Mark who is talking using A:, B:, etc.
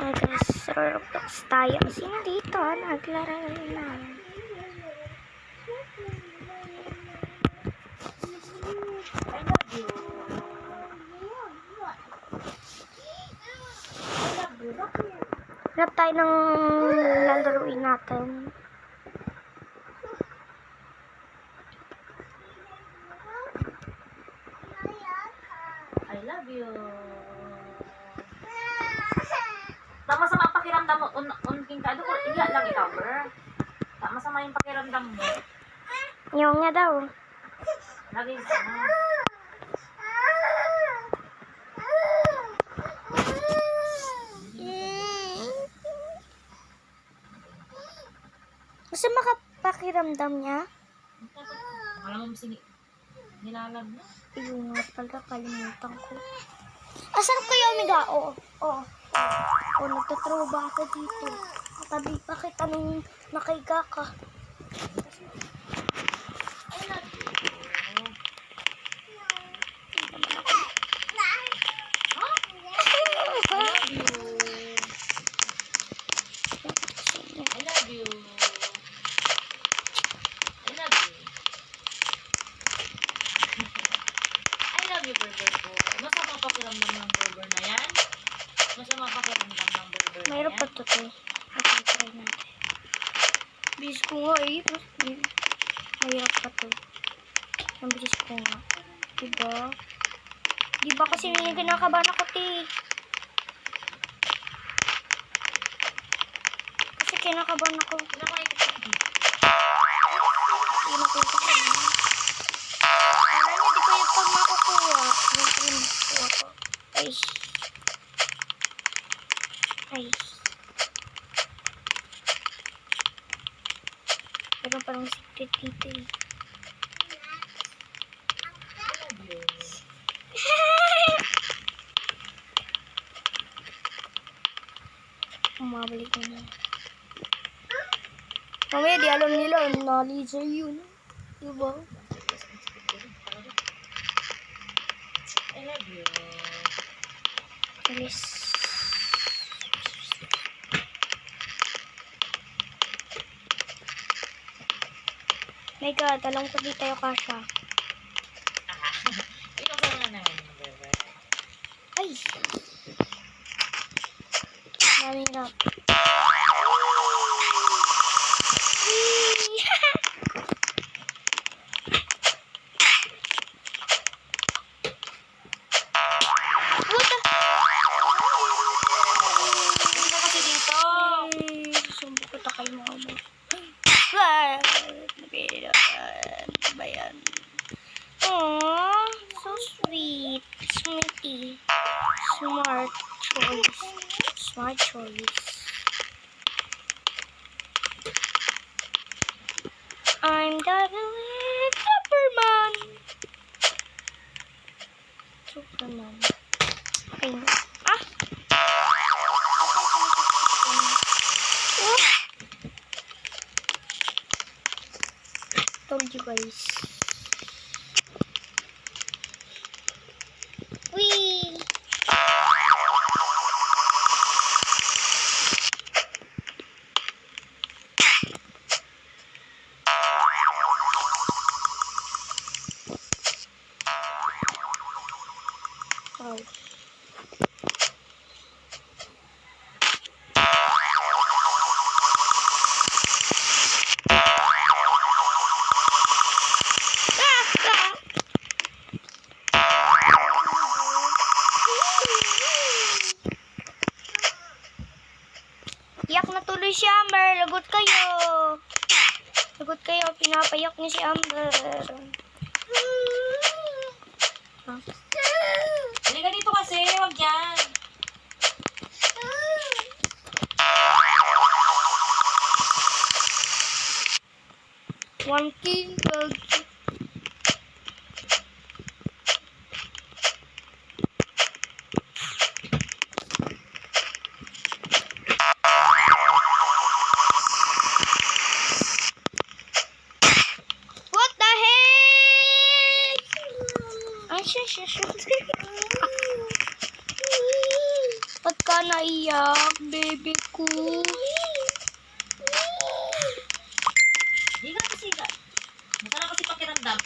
A: Nag-Roblox tayo. Sino dito? Naglaro na. Hanap tayo ng lalaruin natin.
B: I love you. Tama sa mga pakiramdam mo, unking ka, ko iya lang ikaw, bro. Tama sa mga pakiramdam mo.
A: Yung nga daw.
B: Lagi sana.
A: Gusto makapakiramdam niya?
B: Alam mo sige. Nilalag na.
A: Yung nga pala, kalimutan ko. Asan kayo, amiga? Oo. Nagtatraw ba ako dito? Natabi pa kita nung nakaiga ka.
B: I love you. I love you. I love you. I love you, burger ko. Masama pakiramdam ng burger na yan? Masama pakiramdam ng burger na
A: Mayroon
B: yan?
A: pa to, te. Okay, try natin. Bilis ko nga eh. Mayroon pa to. Ang bilis ko nga. Diba? Diba kasi kinakabahan ako, te. Kasi kinakabahan ako.
B: Kinakain ko siya.
A: Kinakabahan ko. Parang hindi ko yung pag makukuha. Yung pag ko. Ay. Ay. Pero parang secret dito eh.
B: I love you.
A: Umabalik ko na. Mamaya di alam nila, na-laser yun. Diba?
B: I love you.
A: Alis. My God, alam ko di tayo kasha.
B: Ikaw ka na naman, bebe.
A: Ay! Mahirap.
B: Hindi na kasi dito.
A: Sumbok ko kay mama. Bayan. Aww, so sweet. Sweetie. Smart choice. Smart choice. I'm definitely Superman. Superman. Okay. Ah! Told you guys. Wee! Oh. Iyak na tuloy si Amber. Lagot kayo. Lagot kayo. Pinapayak niya si Amber. Huh?
B: Halika dito kasi, wag yan.
A: One king bug. What the heck? Ay, shit. Ba't ka ka naiyak, baby ko.
B: Di nga kasi ka. Masarap kasi pakiramdam.